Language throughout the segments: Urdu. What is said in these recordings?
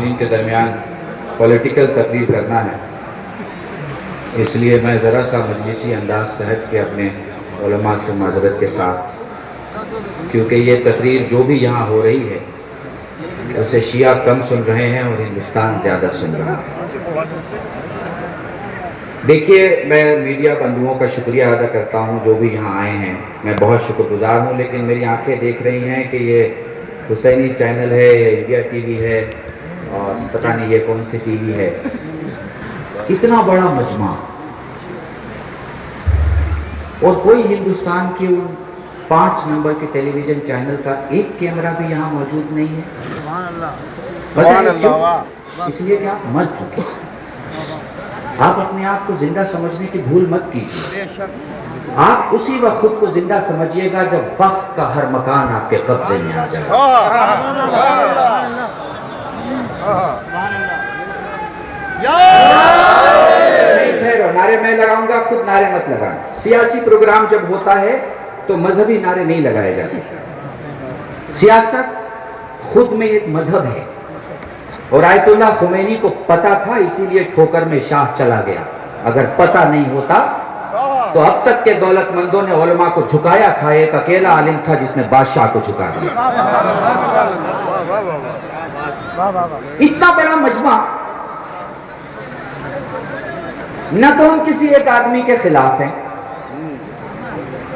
سامعین کے درمیان پولیٹیکل تقریر کرنا ہے، اس لیے میں ذرا سا مجلسی انداز سے ہٹ کے اپنے علماء سے معذرت کے ساتھ، کیونکہ یہ تقریر جو بھی یہاں ہو رہی ہے اسے شیعہ کم سن رہے ہیں اور ہندوستان زیادہ سن رہا ہے۔ دیکھیے، میں میڈیا بندھوؤں کا شکریہ ادا کرتا ہوں جو بھی یہاں آئے ہیں، میں بہت شکر گزار ہوں، لیکن میری آنکھیں دیکھ رہی ہیں کہ یہ حسینی چینل ہے یا انڈیا ٹی وی ہے اور پتہ نہیں یہ کون سی ٹی وی ہے، اتنا بڑا مجمع اور کوئی ہندوستان کی 5 نمبر کے ٹیلی ویژن چینل کا ایک کیمرہ بھی یہاں موجود نہیں ہے۔ بتائیے کیوں؟ اس لیے کہ آپ مر چکے، آپ اپنے آپ کو زندہ سمجھنے کی بھول مت کیجیے۔ آپ اسی وقت خود کو زندہ سمجھیے گا جب وقت کا ہر مکان آپ کے قبضے میں آ جائے۔ نہیں ٹھہرو، نعرے میں لگاؤں گا، خود نعرے مت لگانا۔ سیاسی پروگرام جب ہوتا ہے تو مذہبی نعرے نہیں لگائے جاتے۔ سیاست خود میں ایک مذہب ہے، اور آیت اللہ خمینی کو پتا تھا، اسی لیے ٹھوکر میں شاہ چلا گیا۔ اگر پتا نہیں ہوتا تو اب تک کے دولت مندوں نے علماء کو جھکایا تھا، ایک اکیلا عالم تھا جس نے بادشاہ کو جھکا دیا۔ اتنا بڑا مجمع، نہ تو ہم کسی ایک آدمی کے خلاف ہیں،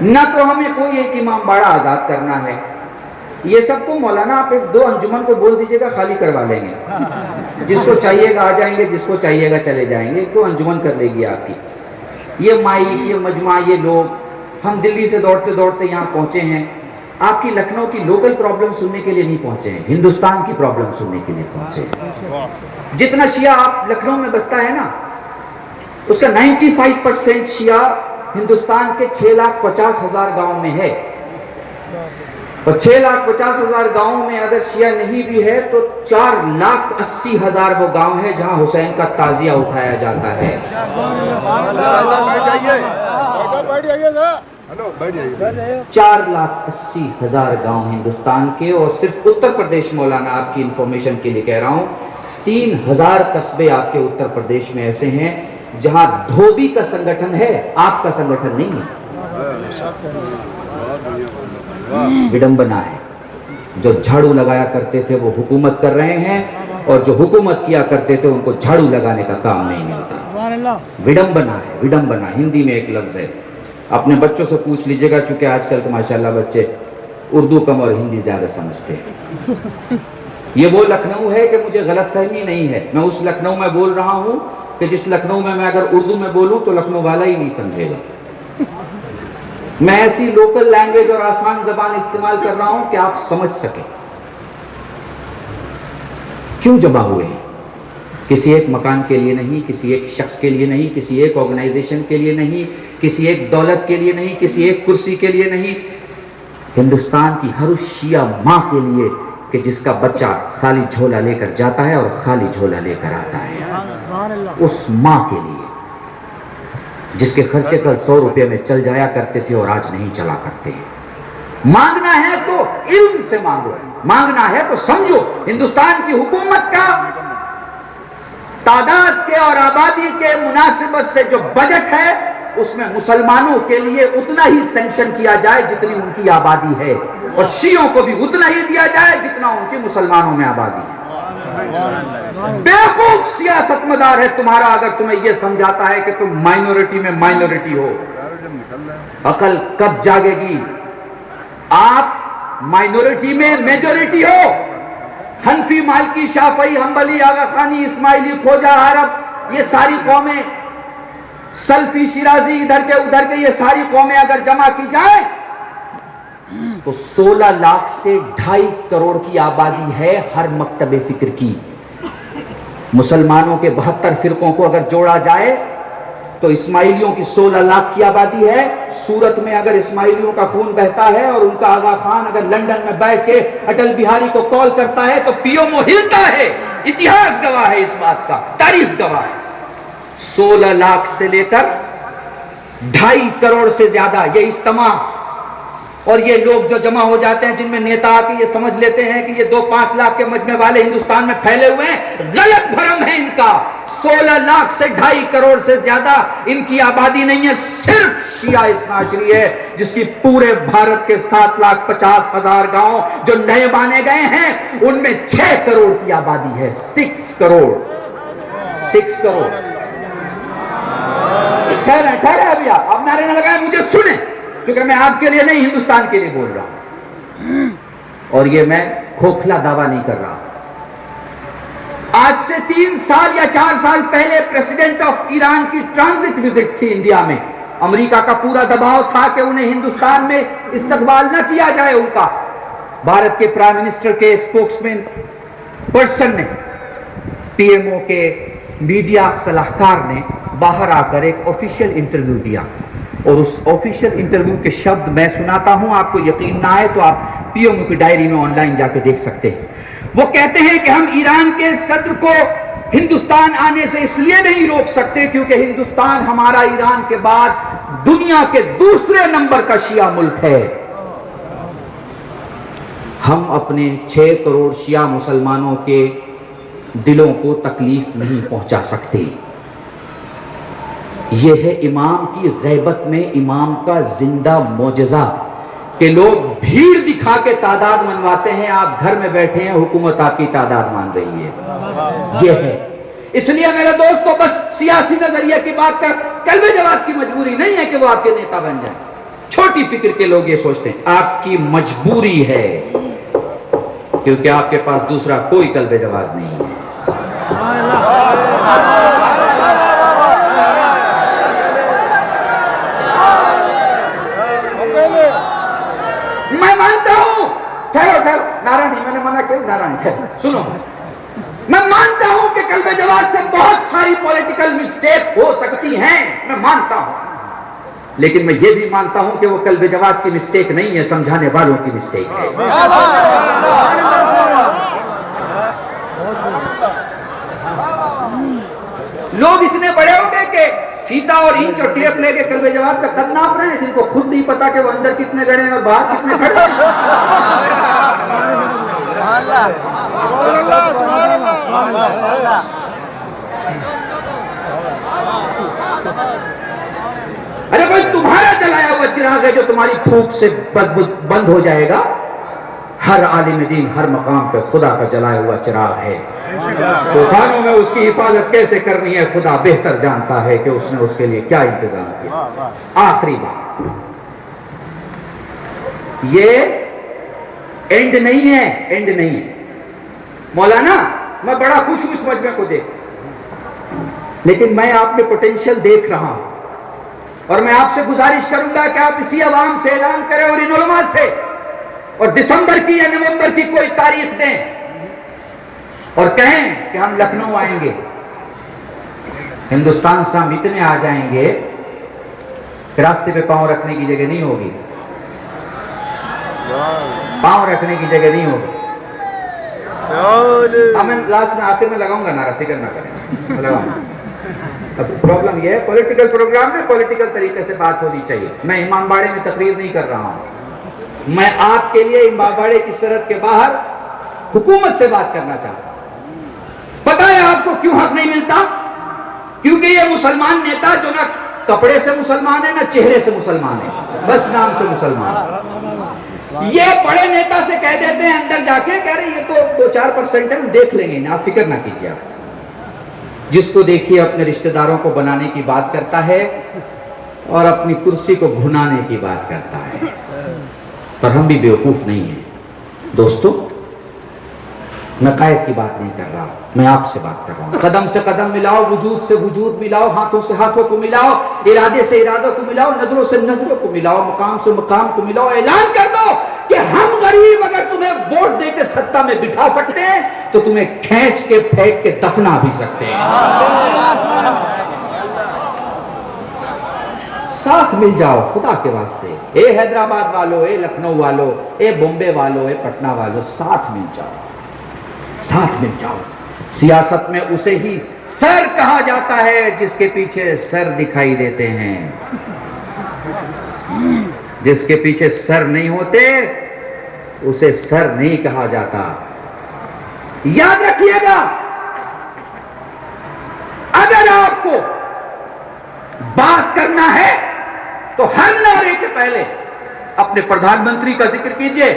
نہ تو ہمیں کوئی ایک امام باڑہ آزاد کرنا ہے۔ یہ سب تو مولانا آپ 1-2 انجمن کو بول دیجئے گا، خالی کروا لیں گے، جس کو چاہیے گا آ جائیں گے، جس کو چاہیے گا چلے جائیں گے، 1-2 انجمن کر لے گی آپ کی۔ یہ مائک، یہ مجمع، یہ لوگ، ہم دلی سے دوڑتے دوڑتے یہاں پہنچے ہیں، آپ کی لکھنؤ کی لوکل پرابلم سننے کے لیے نہیں پہنچے ہیں، ہندوستان کی پرابلم سننے کے لیے پہنچے ہیں۔ جتنا شیعہ آپ لکھنؤ میں بستا ہے نا، اس کا 95% شیعہ ہندوستان کے 6,50,000 گاؤں میں ہے، اور 6,50,000 گاؤں میں اگر شیعہ نہیں بھی ہے تو 4,80,000 وہ گاؤں ہے جہاں حسین کا تعزیہ اٹھایا جاتا ہے۔ 4,80,000 گاؤں ہندوستان کے، اور صرف اتر پردیش، مولانا آپ کی انفارمیشن کے لیے کہہ رہا ہوں، 3,000 قصبے آپ کے اتر پردیش میں ایسے ہیں جہاں دھوبی کا سنگٹھن ہے، آپ کا سنگٹھن نہیں ہے۔ وڈمبنا ہے، جو جھاڑو لگایا کرتے تھے وہ حکومت کر رہے ہیں، اور جو حکومت کیا کرتے تھے ان کو جھاڑو لگانے کا کام نہیں ملتا۔ وڈمبنا ہے، وڈمبنا ہندی میں ایک لفظ ہے۔ اپنے بچوں سے پوچھ لیجئے گا، چونکہ آج کل تو ماشاءاللہ بچے اردو کم اور ہندی زیادہ سمجھتے ہیں۔ یہ وہ لکھنؤ ہے کہ مجھے غلط فہمی نہیں ہے، میں اس لکھنؤ میں بول رہا ہوں کہ جس لکھنؤ میں اگر اردو میں بولوں تو لکھنؤ والا ہی نہیں سمجھے گا۔ میں ایسی لوکل لینگویج اور آسان زبان استعمال کر رہا ہوں کہ آپ سمجھ سکیں۔ کیوں جمع ہوئے ہیں؟ کسی ایک مکان کے لیے نہیں، کسی ایک شخص کے لیے نہیں، کسی ایک آرگنائزیشن کے لیے نہیں، کسی ایک دولت کے لیے نہیں، کسی ایک کرسی کے لیے نہیں، ہندوستان کی ہر اس شیعہ ماں کے لیے کہ جس کا بچہ خالی جھولا لے کر جاتا ہے اور خالی جھولا لے کر آتا ہے، اس ماں کے لیے جس کے خرچے کل 100 روپے میں چل جایا کرتے تھے اور آج نہیں چلا کرتے ہیں۔ مانگنا ہے تو علم سے مانگو، مانگنا ہے تو سمجھو۔ ہندوستان کی حکومت کا تعداد کے اور آبادی کے مناسبت سے جو بجٹ ہے، اس میں مسلمانوں کے لیے اتنا ہی سینکشن کیا جائے جتنی ان کی آبادی ہے، اور شیعوں کو بھی اتنا ہی دیا جائے جتنا ان کی مسلمانوں میں آبادی ہے۔ بیوقوف سیاست مدار ہے تمہارا اگر تمہیں یہ سمجھاتا ہے کہ تم مائنورٹی میں مائنورٹی ہو۔ عقل کب جاگے گی؟ آپ مائنورٹی میں میجورٹی ہو۔ حنفی، مالکی، شافعی، حنبلی، آغا خانی، اسماعیلی، کھوجا، عرب، یہ ساری قومیں، سلفی، شیرازی، ادھر کے یہ ساری قومیں اگر جمع کی جائیں تو 16 لاکھ سے 2.5 کروڑ کی آبادی ہے ہر مکتب فکر کی۔ مسلمانوں کے 72 فرقوں کو اگر جوڑا جائے تو اسماعیلیوں کی 16 لاکھ کی آبادی ہے۔ سورت میں اگر اسماعیلیوں کا خون بہتا ہے اور ان کا آغا خان اگر لندن میں بیٹھ کے اٹل بہاری کو کال کرتا ہے تو پی ایم او ہلتا ہے۔ اتہاس گواہ ہے اس بات کا، تاریخ گواہ ہے۔ 16 لاکھ سے لے کر 2.5 کروڑ سے زیادہ یہ اجتماع، اور یہ لوگ جو جمع ہو جاتے ہیں جن میں نیتا آ کے یہ سمجھ لیتے ہیں کہ یہ 2-5 لاکھ کے مجمع والے ہندوستان میں پھیلے ہوئے ہیں، غلط بھرم ہے ان کا۔ 16 لاکھ سے 2.5 کروڑ سے زیادہ ان کی آبادی نہیں ہے، صرف شیعہ اثنا عشری ہے، جس کی پورے بھارت کے 7,50,000 گاؤں جو نئے بانے گئے ہیں ان میں 6 کروڑ کی آبادی ہے۔ 6 کروڑ کہہ رہے ہیں ابھی آپ نعرے نہ لگائیں، مجھے سنیں، چونکہ میں آپ کے لیے نہیں ہندوستان کے لیے بول رہا ہوں، اور یہ میں کھوکھلا دعویٰ نہیں کر رہا۔ آج سے 3 سال یا 4 سال پہلے پریزیڈنٹ آف ایران کی ٹرانزٹ وزٹ تھی انڈیا میں۔ امریکہ کا پورا دباؤ تھا کہ انہیں ہندوستان میں استقبال نہ کیا جائے ان کا۔ بھارت کے پرائم منسٹر کے اسپوکسمین پرسن نے، پی ایم او کے میڈیا صلاحکار نے باہر آ کر ایک آفیشیل انٹرویو دیا، اور اس آفیشیل انٹرویو کے شبد میں سناتا ہوں، آپ کو یقین نہ آئے تو آپ پی ایم او کی ڈائری میں آن لائن جا کے دیکھ سکتے ہیں۔ وہ کہتے ہیں کہ ہم ایران کے صدر کو ہندوستان آنے سے اس لیے نہیں روک سکتے کیونکہ ہندوستان ہمارا ایران کے بعد دنیا کے دوسرے نمبر کا شیعہ ملک ہے۔ ہم اپنے 6 کروڑ شیعہ مسلمانوں کے دلوں کو تکلیف نہیں پہنچا سکتے۔ یہ ہے امام کی غیبت میں امام کا زندہ معجزہ کہ لوگ بھیڑ دکھا کے تعداد منواتے ہیں، آپ گھر میں بیٹھے ہیں، حکومت آپ کی تعداد مان رہی ہے۔ یہ ہے، اس لیے میرے دوستو بس سیاسی نظریہ کی بات کر، قلب جواد کی مجبوری نہیں ہے کہ وہ آپ کے نیتا بن جائیں۔ چھوٹی فکر کے لوگ یہ سوچتے ہیں آپ کی مجبوری ہے، کیونکہ آپ کے پاس دوسرا کوئی قلب جواد نہیں ہے۔ میں مانتا ہوں، ٹھہرو، نعرہ نہیں، میں نے منع کیا، نعرہ نہیں، ٹھہرو، سنو، میں مانتا ہوں کہ قلب جواد سے بہت ساری پولیٹیکل مسٹیک ہو سکتی ہیں، میں مانتا ہوں، لیکن میں یہ بھی مانتا ہوں کہ وہ قلب جواد کی مسٹیک نہیں ہے، سمجھانے والوں کی مسٹیک ہے۔ لوگ اتنے بڑے ہو گئے کہ فیتا اور انچ اور ٹیپ لے کے قلب جواد کا قد ناپ رہے ہیں، جن کو خود نہیں پتا کہ وہ اندر کتنے گڑے ہیں اور باہر کتنے کھڑے ہیں۔ ارے کوئی تمہارا جلایا ہوا چراغ ہے جو تمہاری پھونک سے بند ہو جائے گا؟ ہر عالم دین ہر مقام پہ خدا کا جلایا ہوا چراغ ہے۔ طوفانوں میں اس کی حفاظت کیسے کرنی ہے خدا بہتر جانتا ہے کہ اس نے اس کے لیے کیا انتظام کیا۔ آخری بات، یہ اینڈ نہیں ہے، اینڈ نہیں ہے۔ مولانا میں بڑا خوش ہوں اس مجمع کو دیکھ، لیکن میں آپ میں پوٹینشیل دیکھ رہا ہوں، اور میں آپ سے گزارش کروں گا کہ آپ اسی عوام سے اعلان کریں اور ان علماء سے، اور دسمبر کی یا نومبر کی کوئی تاریخ دیں اور کہیں کہ ہم لکھنؤ آئیں گے۔ ہندوستان سے ہم اتنے آ جائیں گے کہ راستے پہ پاؤں رکھنے کی جگہ نہیں ہوگی، پاؤں رکھنے کی جگہ نہیں ہوگی۔ میں لاسٹ میں آخر میں لگاؤں گا نعرہ، فکر نہ کریں، لگاؤں گا۔ اب پرابلم یہ ہے پولیٹیکل پروگرام میں پولیٹیکل طریقے سے بات ہونی چاہیے۔ میں امام باڑے میں تقریر نہیں کر رہا ہوں، میں آپ کے لیے امام باڑے کی سرحد کے باہر حکومت سے بات کرنا چاہتا ہوں۔ پتہ ہے آپ کو کیوں حق نہیں ملتا؟ کیونکہ یہ مسلمان نیتا جو نہ کپڑے سے مسلمان ہے نہ چہرے سے مسلمان ہے، بس نام سے مسلمان ہے۔ یہ بڑے نیتا سے کہہ دیتے ہیں اندر جا کے، کہہ رہے ہیں یہ تو 2-4% ہے، ہم دیکھ لیں گے، آپ فکر نہ کیجیے۔ آپ جس کو دیکھیے اپنے رشتہ داروں کو بنانے کی بات کرتا ہے اور اپنی کرسی کو بھنانے کی بات کرتا ہے، پر ہم بھی بیوقوف نہیں ہیں دوستو۔ میں قائد کی بات نہیں کر رہا، میں آپ سے بات کر رہا ہوں۔ قدم سے قدم ملاؤ، وجود سے وجود ملاؤ، ہاتھوں سے ہاتھوں کو ملاؤ، ارادے سے ارادوں کو ملاؤ، نظروں سے نظروں کو ملاؤ، مقام سے مقام کو ملاؤ۔ اعلان کر دو کہ ہم غریب اگر تمہیں ووٹ دے کے سطح میں بٹھا سکتے ہیں تو تمہیں کھینچ کے پھینک کے دفنا بھی سکتے ہیں۔ ساتھ مل جاؤ خدا کے واسطے، اے حیدرآباد والو، اے لکھنؤ والو، اے بمبے والو، اے پٹنہ والو، ساتھ مل جاؤ، ساتھ مل جاؤ۔ سیاست میں اسے ہی سر کہا جاتا ہے جس کے پیچھے سر دکھائی دیتے ہیں۔ جس کے پیچھے سر نہیں ہوتے اسے سر نہیں کہا جاتا. یاد رکھیے گا, اگر آپ کو بات کرنا ہے تو ہر نعرے کے پہلے اپنے پردھان منتری کا ذکر کیجئے,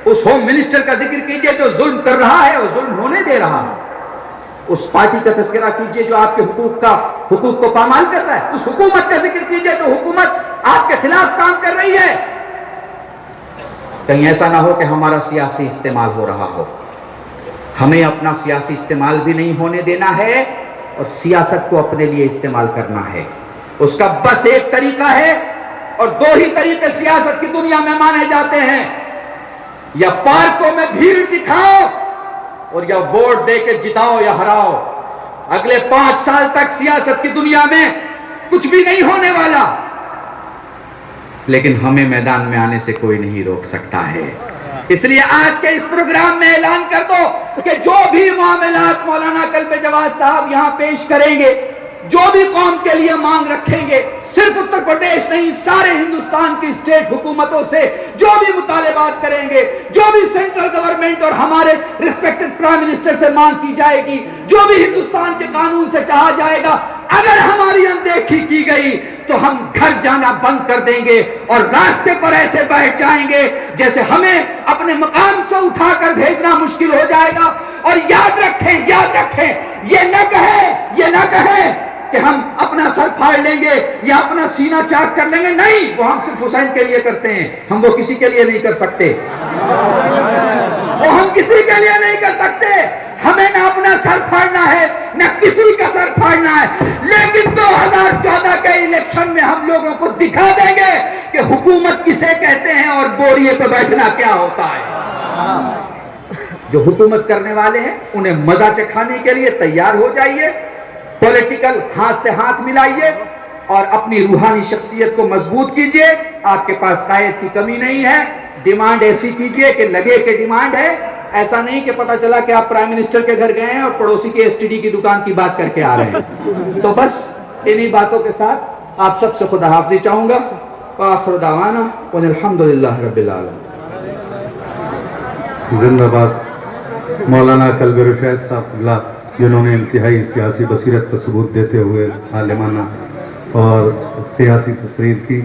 اس ہوم منسٹر کا ذکر کیجئے جو ظلم کر رہا ہے اور ظلم ہونے دے رہا ہے, اس پارٹی کا تذکرہ کیجئے جو آپ کے حقوق کو پامال کر رہا ہے, اس حکومت کا ذکر کیجئے جو حکومت آپ کے خلاف کام کر رہی ہے. کہیں ایسا نہ ہو کہ ہمارا سیاسی استعمال ہو رہا ہو. ہمیں اپنا سیاسی استعمال بھی نہیں ہونے دینا ہے اور سیاست کو اپنے لیے استعمال کرنا ہے. اس کا بس ایک طریقہ ہے اور دو ہی طریقے سیاست کی دنیا میں مانے جاتے ہیں, یا پارکوں میں بھیڑ دکھاؤ اور یا ووٹ دے کے جتاؤ یا ہراؤ. اگلے 5 سال تک سیاست کی دنیا میں کچھ بھی نہیں ہونے والا, لیکن ہمیں میدان میں آنے سے کوئی نہیں روک سکتا ہے. اس لیے آج کے اس پروگرام میں اعلان کر دو کہ جو بھی معاملات مولانا قلب جواد صاحب یہاں پیش کریں گے, جو بھی قوم کے لیے مانگ رکھیں گے, صرف اتر پردیش نہیں سارے ہندوستان کی اسٹیٹ حکومتوں سے جو بھی مطالبات کریں گے, جو بھی سینٹرل گورنمنٹ اور ہمارے ریسپیکٹڈ پرائم منسٹر سے مانگ کی جائے گی, جو بھی ہندوستان کے قانون سے چاہا جائے گا, اگر ہماری اندیکھی کی گئی تو ہم گھر جانا بند کر دیں گے اور راستے پر ایسے بیٹھ جائیں گے جیسے ہمیں اپنے مقام سے اٹھا کر بھیجنا مشکل ہو جائے گا. اور یاد رکھیں, یہ نہ کہیں کہ ہم اپنا سر پھاڑ لیں گے یا اپنا سینہ چاک کر لیں گے. نہیں, وہ ہم صرف حسین کے لیے کرتے ہیں, ہم وہ کسی کے لیے نہیں کر سکتے. وہ ہم کسی کے لیے نہیں کر سکتے. ہمیں نہ اپنا سر پھاڑنا ہے نہ کسی کا سر پھاڑنا ہے, لیکن 2014 کے الیکشن میں ہم لوگوں کو دکھا دیں گے کہ حکومت کسے کہتے ہیں اور بوریے پہ بیٹھنا کیا ہوتا ہے. جو حکومت کرنے والے ہیں انہیں مزہ چکھانے کے لیے تیار ہو جائیے, پولیٹیکل ہاتھ سے ہاتھ ملائیے اور اپنی روحانی شخصیت کو مضبوط کیجئے. آپ کے پاس قائد کی کمی نہیں ہے. ڈیمانڈ ایسی کیجئے کہ لگے کہ ڈیمانڈ ہے, ایسا نہیں کہ پتا چلا کہ آپ پرائم منسٹر کے گھر گئے ہیں اور پڑوسی کے ایس ٹی ڈی کی دکان کی بات کر کے آ رہے ہیں. تو بس انہی باتوں کے ساتھ آپ سب سے خدا حافظی چاہوں گا. وآخر دعوانا ان الحمدللہ رب العالمین. زندہ باد مولانا قلب رشید صاحب اللہ, جنہوں نے انتہائی سیاسی بصیرت کا ثبوت دیتے ہوئے عالمانہ اور سیاسی تقریر کی.